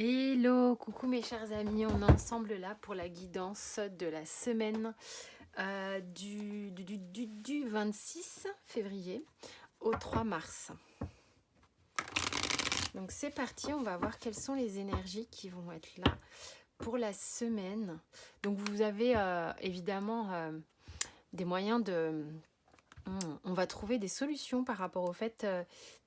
Hello, coucou mes chers amis, on est ensemble là pour la guidance de la semaine du 26 février au 3 mars. Donc c'est parti, on va voir quelles sont les énergies qui vont être là pour la semaine. Donc vous avez évidemment des moyens de... On va trouver des solutions par rapport au fait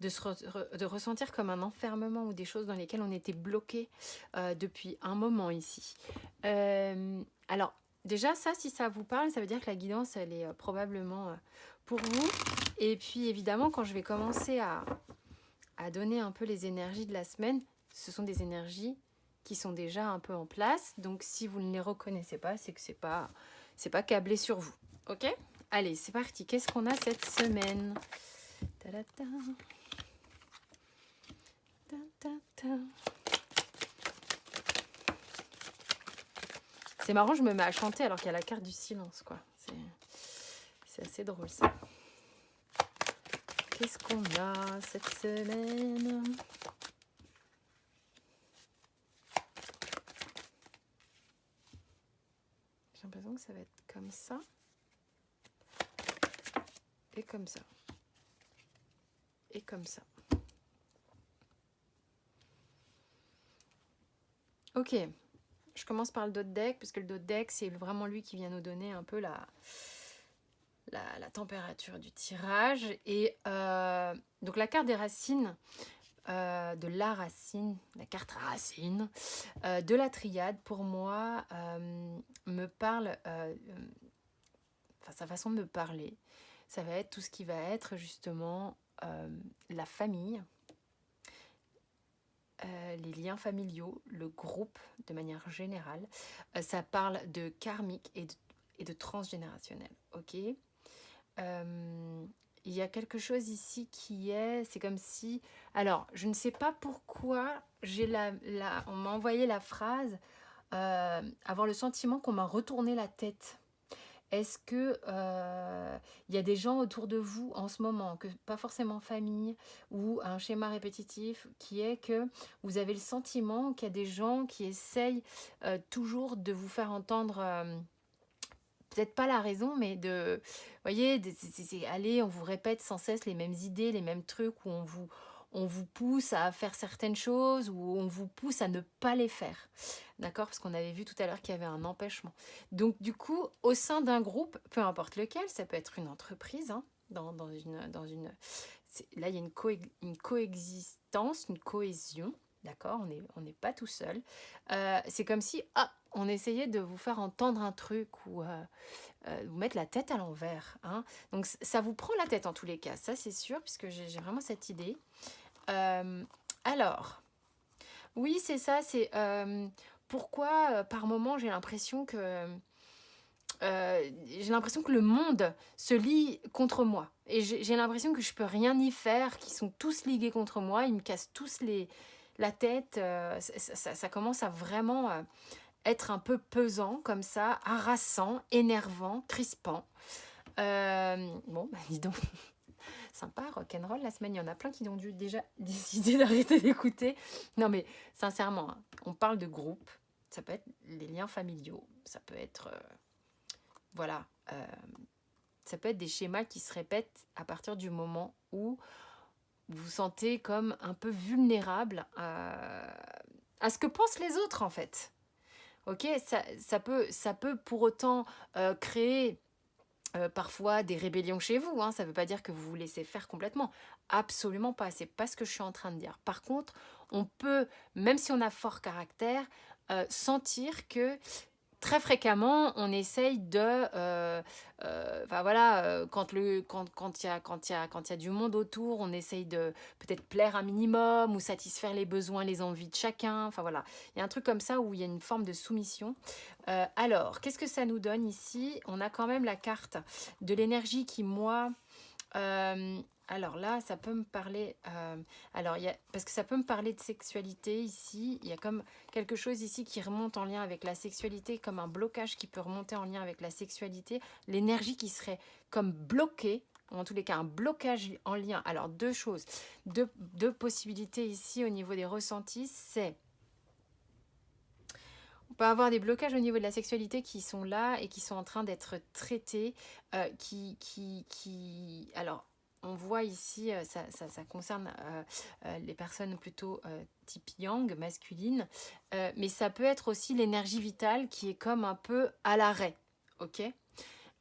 de ressentir comme un enfermement ou des choses dans lesquelles on était bloqué depuis un moment ici. Alors, déjà, ça, si ça vous parle, ça veut dire que la guidance, elle est probablement pour vous. Et puis, évidemment, quand je vais commencer à donner un peu les énergies de la semaine, ce sont des énergies qui sont déjà un peu en place. Donc, si vous ne les reconnaissez pas, c'est que c'est pas câblé sur vous. Ok ? Allez, c'est parti. Qu'est-ce qu'on a cette semaine ? Ta-da-ta. Ta-ta-ta. C'est marrant, je me mets à chanter alors qu'il y a la carte du silence, quoi. C'est assez drôle, ça. Qu'est-ce qu'on a cette semaine ? J'ai l'impression que ça va être comme ça. Et comme ça. Et comme ça. Ok. Je commence par le dos de deck, parce que le dos de deck, c'est vraiment lui qui vient nous donner un peu la température du tirage. Et donc la carte des racines, de la racine, la carte racine, de la triade, pour moi, me parle, sa façon de me parler, ça va être tout ce qui va être justement la famille, les liens familiaux, le groupe de manière générale. Ça parle de karmique et de transgénérationnel, ok. Il y a quelque chose ici c'est comme si... Alors, je ne sais pas pourquoi on m'a envoyé la phrase avoir le sentiment qu'on m'a retourné la tête. Est-ce que il y a des gens autour de vous en ce moment, que pas forcément famille, ou un schéma répétitif, qui est que vous avez le sentiment qu'il y a des gens qui essayent toujours de vous faire entendre... peut-être pas la raison, mais voyez, allez, on vous répète sans cesse les mêmes idées, les mêmes trucs, où on vous pousse à faire certaines choses, ou on vous pousse à ne pas les faire. D'accord ? Parce qu'on avait vu tout à l'heure qu'il y avait un empêchement. Donc, du coup, au sein d'un groupe, peu importe lequel, ça peut être une entreprise, hein, dans une... Là, il y a une coexistence, une cohésion. D'accord ? On n'est pas tout seul. C'est comme si, on essayait de vous faire entendre un truc ou vous mettre la tête à l'envers. Hein. Donc ça vous prend la tête en tous les cas, ça c'est sûr, puisque j'ai vraiment cette idée. Alors, oui c'est ça, c'est pourquoi par moment j'ai l'impression que le monde se lie contre moi. Et j'ai l'impression que je peux rien y faire, qu'ils sont tous ligués contre moi, ils me cassent tous la tête. Ça commence à vraiment être un peu pesant comme ça, harassant, énervant, crispant. Bon, bah dis donc, sympa, rock'n'roll la semaine. Il y en a plein qui ont dû déjà décider d'arrêter d'écouter. Non mais sincèrement, hein, on parle de groupe. Ça peut être les liens familiaux. Ça peut être... voilà. Ça peut être des schémas qui se répètent à partir du moment où vous vous sentez comme un peu vulnérable à ce que pensent les autres en fait. Ok, ça peut pour autant créer parfois des rébellions chez vous. Hein. Ça ne veut pas dire que vous vous laissez faire complètement. Absolument pas. C'est pas ce que je suis en train de dire. Par contre, on peut, même si on a fort caractère, sentir que très fréquemment, on essaye quand il y a du monde autour, on essaye de peut-être plaire un minimum ou satisfaire les besoins, les envies de chacun. Enfin voilà, il y a un truc comme ça où il y a une forme de soumission. Alors, qu'est-ce que ça nous donne ici ? On a quand même la carte de l'énergie qui, moi... alors là, ça peut me parler... parce que ça peut me parler de sexualité ici. Il y a comme quelque chose ici qui remonte en lien avec la sexualité, comme un blocage qui peut remonter en lien avec la sexualité. L'énergie qui serait comme bloquée, ou en tous les cas un blocage en lien. Alors deux choses, deux possibilités ici au niveau des ressentis, c'est On peut avoir des blocages au niveau de la sexualité qui sont là et qui sont en train d'être traités. Alors, on voit ici, ça concerne les personnes plutôt type yang, masculine, mais ça peut être aussi l'énergie vitale qui est comme un peu à l'arrêt, ok.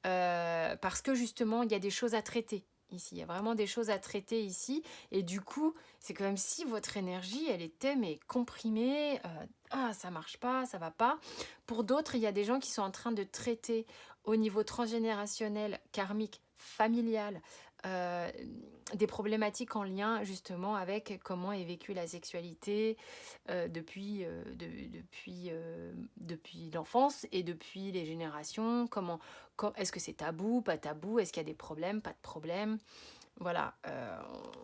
Parce que justement, il y a des choses à traiter ici. Il y a vraiment des choses à traiter ici. Et du coup, c'est comme si votre énergie, elle était mais comprimée. Ah, ça marche pas, ça va pas. Pour d'autres, il y a des gens qui sont en train de traiter au niveau transgénérationnel, karmique, familial, euh, des problématiques en lien justement avec comment est vécue la sexualité depuis l'enfance et depuis les générations, est-ce que c'est tabou, pas tabou, est-ce qu'il y a des problèmes, pas de problème. Voilà,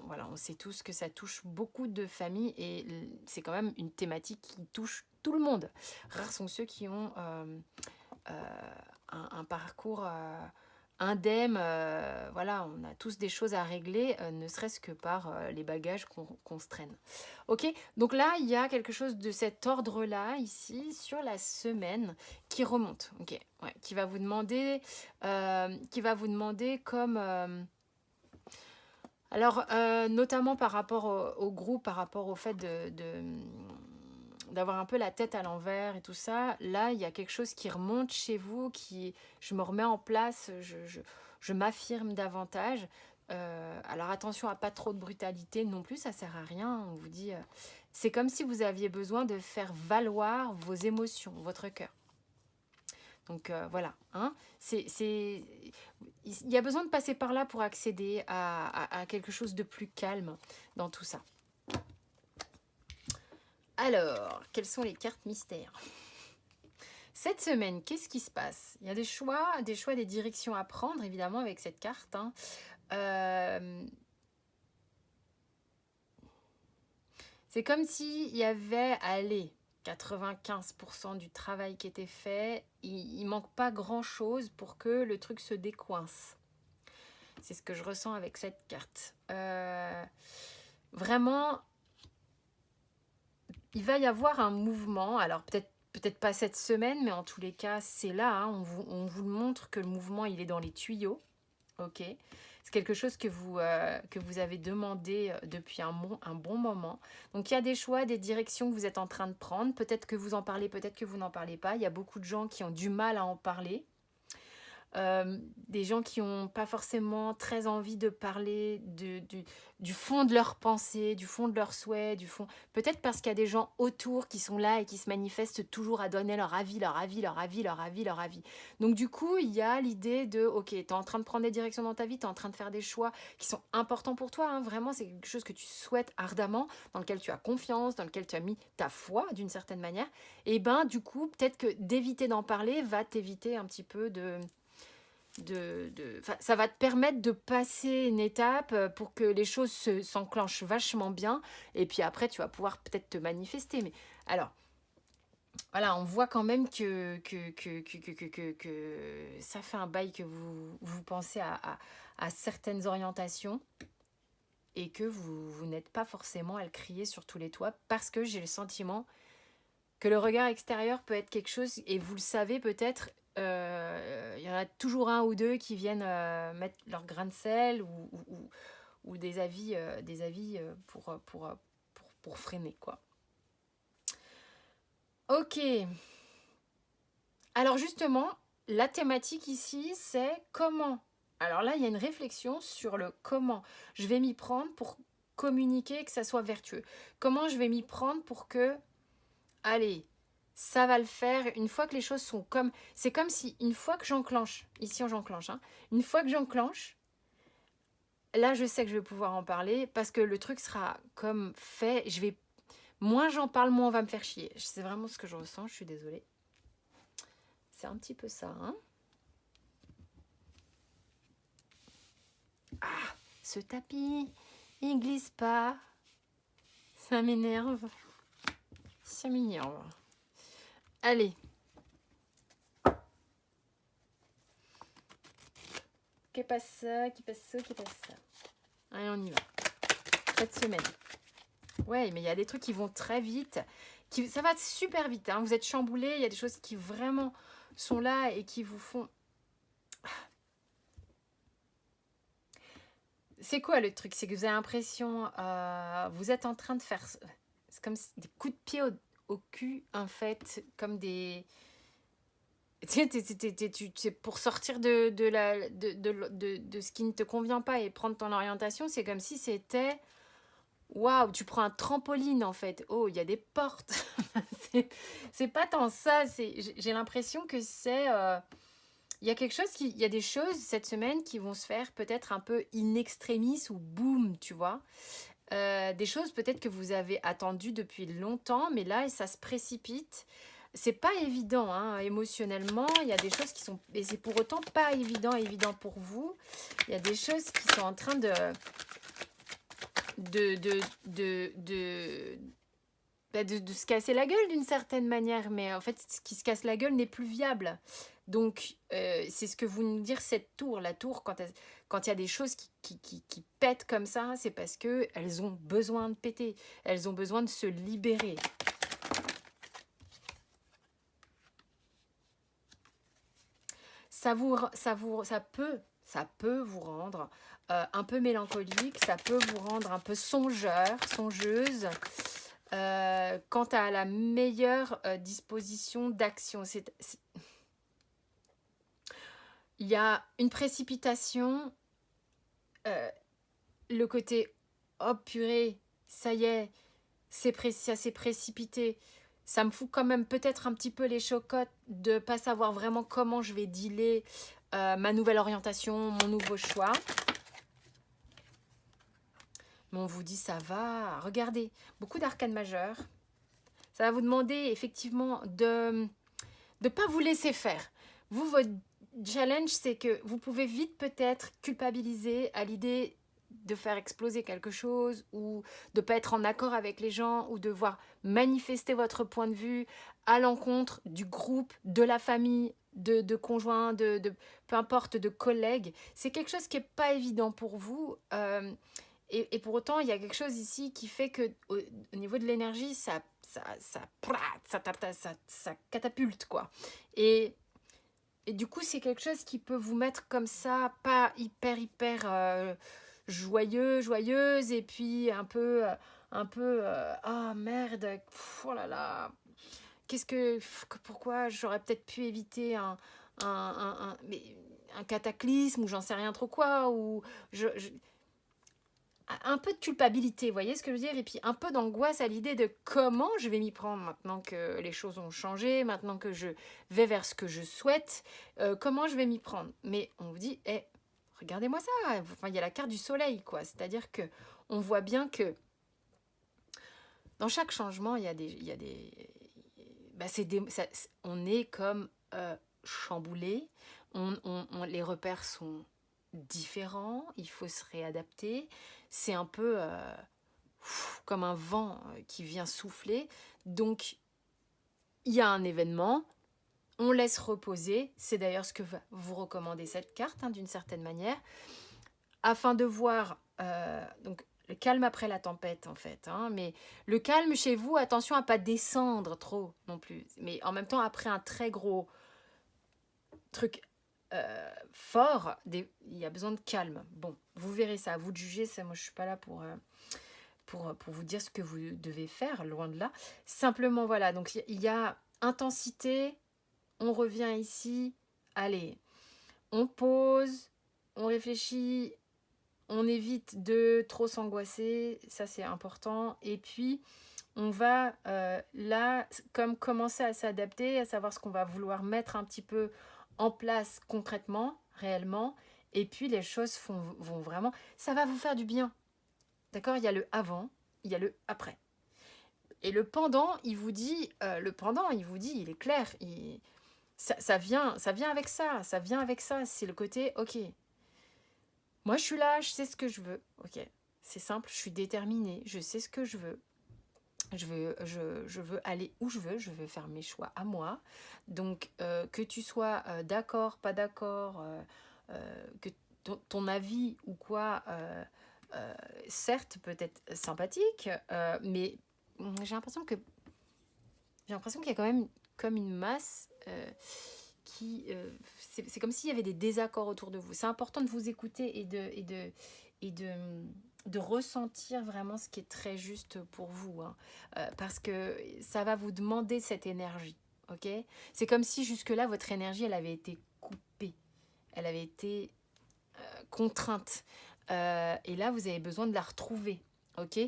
voilà, on sait tous que ça touche beaucoup de familles et c'est quand même une thématique qui touche tout le monde. Rares sont ceux qui ont un parcours indemne. Voilà, on a tous des choses à régler, ne serait-ce que par les bagages qu'on se traîne. Ok, donc là, il y a quelque chose de cet ordre-là, ici, sur la semaine, qui remonte. Ok, ouais, qui va vous demander comme... alors, notamment par rapport au groupe, par rapport au fait d'avoir un peu la tête à l'envers et tout ça, là, il y a quelque chose qui remonte chez vous, je me remets en place, je m'affirme davantage. Alors attention à pas trop de brutalité non plus, ça sert à rien. On vous dit, c'est comme si vous aviez besoin de faire valoir vos émotions, votre cœur. Donc voilà, hein, il y a besoin de passer par là pour accéder à quelque chose de plus calme dans tout ça. Alors, quelles sont les cartes mystères? Cette semaine, qu'est-ce qui se passe? Il y a des choix, des directions à prendre, évidemment, avec cette carte. Hein. C'est comme s'il y avait, allez, 95% du travail qui était fait. Il manque pas grand-chose pour que le truc se décoince. C'est ce que je ressens avec cette carte. Vraiment, il va y avoir un mouvement. Alors peut-être pas cette semaine, mais en tous les cas, c'est là. Hein, on vous montre que le mouvement, il est dans les tuyaux. Ok. C'est quelque chose que vous avez demandé depuis un bon moment. Donc il y a des choix, des directions que vous êtes en train de prendre. Peut-être que vous en parlez, peut-être que vous n'en parlez pas. Il y a beaucoup de gens qui ont du mal à en parler. Des gens qui n'ont pas forcément très envie de parler du fond de leurs pensées, du fond de leurs souhaits, peut-être parce qu'il y a des gens autour qui sont là et qui se manifestent toujours à donner leur avis. Donc du coup, il y a l'idée de, ok, tu es en train de prendre des directions dans ta vie, tu es en train de faire des choix qui sont importants pour toi, hein, vraiment, c'est quelque chose que tu souhaites ardemment, dans lequel tu as confiance, dans lequel tu as mis ta foi d'une certaine manière, et ben du coup, peut-être que d'éviter d'en parler va t'éviter un petit peu ça va te permettre de passer une étape pour que les choses s'enclenchent vachement bien et puis après tu vas pouvoir peut-être te manifester. Mais alors voilà, on voit quand même que ça fait un bail que vous pensez à certaines orientations et que vous n'êtes pas forcément à le crier sur tous les toits parce que j'ai le sentiment que le regard extérieur peut être quelque chose, et vous le savez peut-être, il y en a toujours un ou deux qui viennent mettre leur grain de sel ou des avis, pour freiner, quoi. Ok. Alors justement, la thématique ici, c'est comment. Alors là, il y a une réflexion sur le comment je vais m'y prendre pour communiquer, que ça soit vertueux. Comment je vais m'y prendre pour que... Allez, ça va le faire une fois que les choses sont comme... C'est comme si une fois que j'enclenche, ici j'enclenche, hein, une fois que j'enclenche, là je sais que je vais pouvoir en parler parce que le truc sera comme fait, moins j'en parle, moins on va me faire chier. C'est vraiment ce que je ressens, je suis désolée. C'est un petit peu ça, hein. Ah, ce tapis, il glisse pas. Ça m'énerve. Ça m'énerve. Allez. Qui passe ça. Allez, on y va. Cette semaine. Ouais, mais il y a des trucs qui vont très vite. Ça va super vite, hein, vous êtes chamboulé, il y a des choses qui vraiment sont là et qui vous font... C'est quoi le truc? C'est que vous avez l'impression, vous êtes en train de faire... C'est comme des coups de pied au cul, en fait, comme des... Tu sais, c'est pour sortir de ce qui ne te convient pas et prendre ton orientation, c'est comme si c'était... Waouh, tu prends un trampoline en fait. Oh, il y a des portes. C'est pas tant ça. J'ai l'impression que c'est... il y a quelque chose il y a des choses cette semaine qui vont se faire peut-être un peu in extremis ou boum, tu vois. Des choses peut-être que vous avez attendues depuis longtemps, mais là, ça se précipite. C'est pas évident, hein, émotionnellement. Il y a des choses qui sont... Et c'est pour autant pas évident pour vous. Il y a des choses qui sont en train de, de, de, de, de se casser la gueule d'une certaine manière. Mais en fait, ce qui se casse la gueule n'est plus viable. Donc, c'est ce que vous nous dire cette tour. La tour, quand il y a des choses qui pètent comme ça, c'est parce qu'elles ont besoin de péter. Elles ont besoin de se libérer. Ça peut vous rendre un peu mélancolique, ça peut vous rendre un peu songeuse, quant à la meilleure disposition d'action. Il y a une précipitation, le côté oh purée, ça y est, ça s'est précipité. Ça me fout quand même peut-être un petit peu les chocottes de ne pas savoir vraiment comment je vais dealer ma nouvelle orientation, mon nouveau choix. Mais on vous dit ça va. Regardez, beaucoup d'arcanes majeures. Ça va vous demander effectivement de ne pas vous laisser faire. Vous, votre challenge, c'est que vous pouvez vite peut-être culpabiliser à l'idée de faire exploser quelque chose ou de ne pas être en accord avec les gens ou devoir manifester votre point de vue à l'encontre du groupe, de la famille, de conjoints, peu importe, de collègues. C'est quelque chose qui n'est pas évident pour vous. Et pour autant, il y a quelque chose ici qui fait que au niveau de l'énergie, ça catapulte, quoi. Et, et du coup, c'est quelque chose qui peut vous mettre comme ça, pas hyper joyeuse, et puis ah merde, oh là là, pourquoi j'aurais peut-être pu éviter mais un cataclysme, ou j'en sais rien trop quoi, ou un peu de culpabilité, vous voyez ce que je veux dire? Et puis un peu d'angoisse à l'idée de comment je vais m'y prendre maintenant que les choses ont changé, maintenant que je vais vers ce que je souhaite, comment je vais m'y prendre. Mais on vous dit, regardez-moi ça, enfin, il y a la carte du soleil, quoi. C'est-à-dire que on voit bien que dans chaque changement, il y a des on est comme chamboulé, les repères sont différents, il faut se réadapter. C'est un peu comme un vent qui vient souffler. Donc, il y a un événement, on laisse reposer. C'est d'ailleurs ce que va vous recommander cette carte, hein, d'une certaine manière, afin de voir donc le calme après la tempête, en fait. Hein, mais le calme chez vous, attention à ne pas descendre trop non plus. Mais en même temps, après un très gros truc fort, il y a besoin de calme. Bon, vous verrez ça, à vous de juger. Ça, moi, je ne suis pas là pour vous dire ce que vous devez faire, loin de là. Simplement, voilà, donc il y a intensité, on revient ici, allez, on pose, on réfléchit, on évite de trop s'angoisser, ça c'est important, et puis on va là, comme commencer à s'adapter, à savoir ce qu'on va vouloir mettre un petit peu en place concrètement, réellement, et puis les choses vont vraiment, ça va vous faire du bien. D'accord? Il y a le avant, il y a le après. Et le pendant, il vous dit, il est clair, ça vient avec ça, c'est le côté, ok, moi je suis là, je sais ce que je veux, ok, c'est simple, je suis déterminée, je sais ce que je veux, je veux aller où je veux faire mes choix à moi, donc que tu sois d'accord, pas d'accord, que ton avis ou quoi, certes peut être sympathique, mais j'ai l'impression que J'ai l'impression qu'il y a quand même comme une masse qui... c'est comme s'il y avait des désaccords autour de vous. C'est important de vous écouter et de ressentir vraiment ce qui est très juste pour vous. Hein. Parce que ça va vous demander cette énergie. Ok? C'est comme si jusque-là, votre énergie, elle avait été coupée. Elle avait été contrainte. Et là, vous avez besoin de la retrouver. Ok?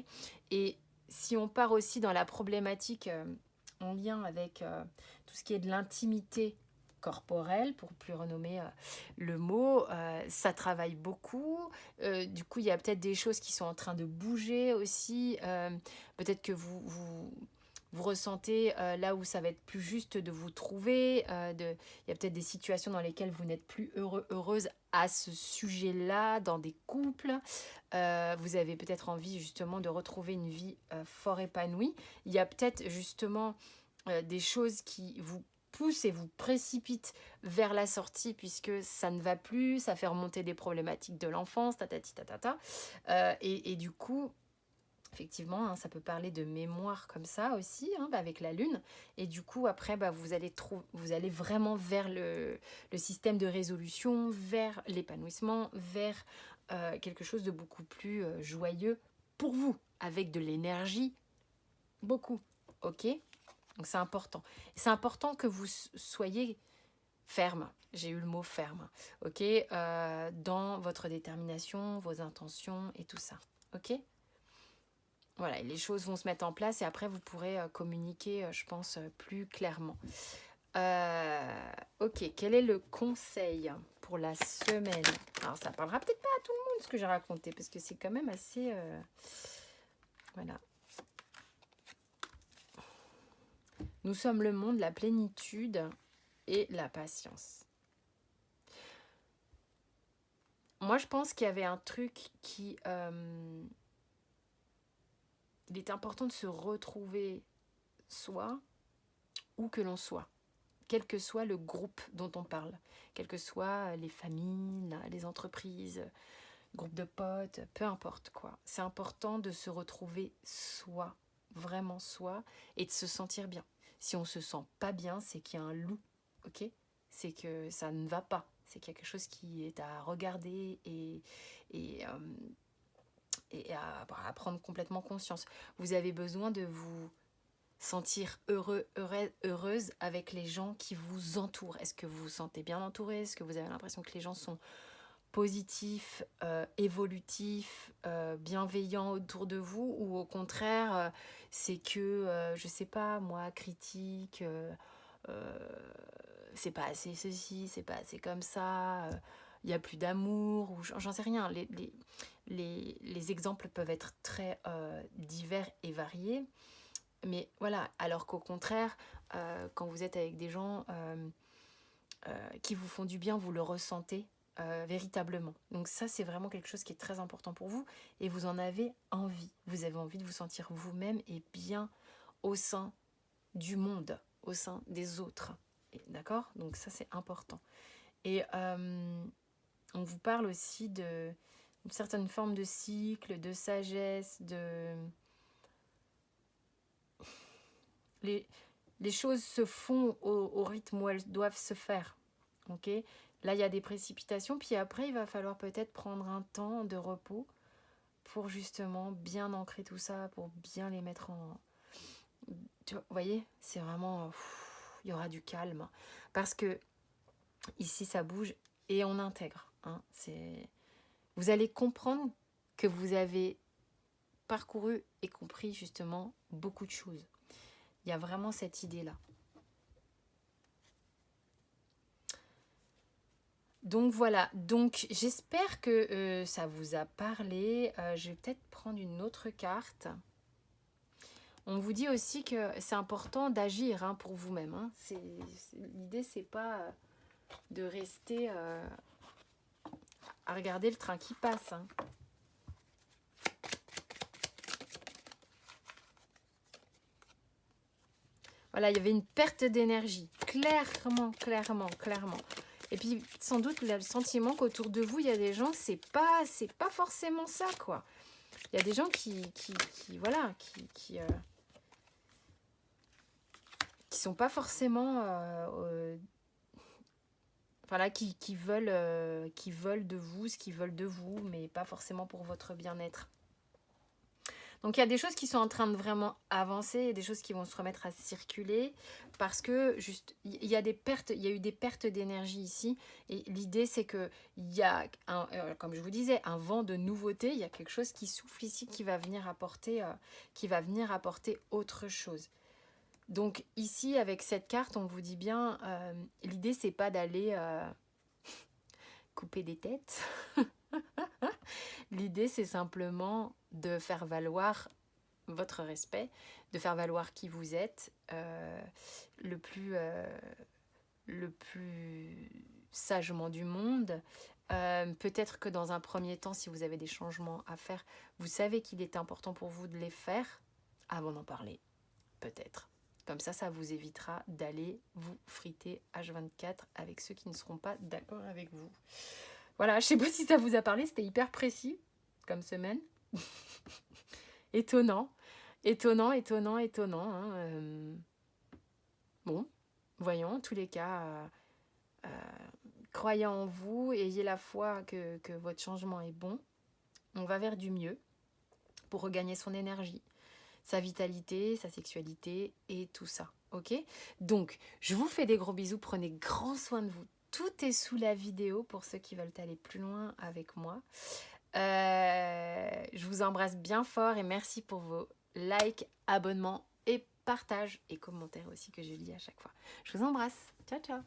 Et si on part aussi dans la problématique en lien avec tout ce qui est de l'intimité corporelle, pour plus renommer le mot, ça travaille beaucoup. Du coup, il y a peut-être des choses qui sont en train de bouger aussi. Peut-être que vous ressentez là où ça va être plus juste de vous trouver. Il y a peut-être des situations dans lesquelles vous n'êtes plus heureuse à ce sujet-là, dans des couples. Vous avez peut-être envie justement de retrouver une vie fort épanouie. Il y a peut-être justement des choses qui vous poussent et vous précipitent vers la sortie puisque ça ne va plus, ça fait remonter des problématiques de l'enfance, tatati tatata. Et du coup, effectivement, hein, ça peut parler de mémoire comme ça aussi, hein, avec la lune. Et du coup, après, vous allez vraiment vers le système de résolution, vers l'épanouissement, vers quelque chose de beaucoup plus joyeux pour vous, avec de l'énergie, beaucoup. Ok? Donc c'est important. C'est important que vous soyez ferme. J'ai eu le mot ferme. Ok? Dans votre détermination, vos intentions et tout ça. Ok? Voilà, et les choses vont se mettre en place et après vous pourrez communiquer, je pense, plus clairement. Ok, quel est le conseil pour la semaine? Alors ça parlera peut-être pas à tout le monde ce que j'ai raconté parce que c'est quand même assez... voilà. Nous sommes le monde, la plénitude et la patience. Moi je pense qu'il y avait un truc qui... il est important de se retrouver soi, où que l'on soit, quel que soit le groupe dont on parle, quelles que soient les familles, les entreprises, groupe de potes, peu importe quoi. C'est important de se retrouver soi, vraiment soi, et de se sentir bien. Si on se sent pas bien, c'est qu'il y a un loup, ok? C'est que ça ne va pas, c'est qu'il y a quelque chose qui est à regarder et à prendre complètement conscience. Vous avez besoin de vous sentir heureuse avec les gens qui vous entourent. Est-ce que vous vous sentez bien entouré? Est-ce que vous avez l'impression que les gens sont positifs, évolutifs, bienveillants autour de vous? Ou au contraire, c'est que, je sais pas, moi, critique, c'est pas assez ceci, c'est pas assez comme ça, il y a plus d'amour, ou j'en sais rien. Les exemples peuvent être très divers et variés. Mais voilà, alors qu'au contraire, quand vous êtes avec des gens qui vous font du bien, vous le ressentez véritablement. Donc ça, c'est vraiment quelque chose qui est très important pour vous et vous en avez envie. Vous avez envie de vous sentir vous-même et bien au sein du monde, au sein des autres. D'accord? Donc ça, c'est important. Et on vous parle aussi d'une certaine forme de cycle, de sagesse, de... Les choses se font au rythme où elles doivent se faire. Ok? Là, il y a des précipitations, puis après, il va falloir peut-être prendre un temps de repos pour justement bien ancrer tout ça, pour bien les mettre en... Vous voyez? C'est vraiment... il y aura du calme. Parce que ici, ça bouge et on intègre. Hein, vous allez comprendre que vous avez parcouru et compris justement beaucoup de choses. Il y a vraiment cette idée-là. Donc voilà, donc j'espère que ça vous a parlé. Je vais peut-être prendre une autre carte. On vous dit aussi que c'est important d'agir hein, pour vous-même. Hein. L'idée, c'est pas de rester à regarder le train qui passe. Hein. Voilà, il y avait une perte d'énergie. Clairement. Et puis, sans doute, le sentiment qu'autour de vous, il y a des gens, c'est pas forcément ça, quoi. Il y a des gens qui sont pas forcément... voilà, qui veulent de vous, ce qu'ils veulent de vous, mais pas forcément pour votre bien-être. Donc il y a des choses qui sont en train de vraiment avancer, et des choses qui vont se remettre à circuler, parce que juste il y a eu des pertes d'énergie ici, et l'idée c'est que il y a comme je vous disais, un vent de nouveauté, il y a quelque chose qui souffle ici qui va venir apporter autre chose. Donc ici avec cette carte, on vous dit bien, l'idée c'est pas d'aller couper des têtes. L'idée, c'est simplement de faire valoir votre respect, de faire valoir qui vous êtes le plus sagement du monde. Peut-être que dans un premier temps, si vous avez des changements à faire, vous savez qu'il est important pour vous de les faire avant d'en parler, peut-être. Comme ça vous évitera d'aller vous friter H24 avec ceux qui ne seront pas d'accord avec vous. Voilà, je sais pas si ça vous a parlé, c'était hyper précis comme semaine. Étonnant. Hein. Bon, voyons, en tous les cas, croyez en vous, ayez la foi que votre changement est bon. On va vers du mieux pour regagner son énergie, sa vitalité, sa sexualité et tout ça. Ok ? Donc, je vous fais des gros bisous, prenez grand soin de vous. Tout est sous la vidéo pour ceux qui veulent aller plus loin avec moi. Je vous embrasse bien fort et merci pour vos likes, abonnements et partages et commentaires aussi que je lis à chaque fois. Je vous embrasse. Ciao, ciao.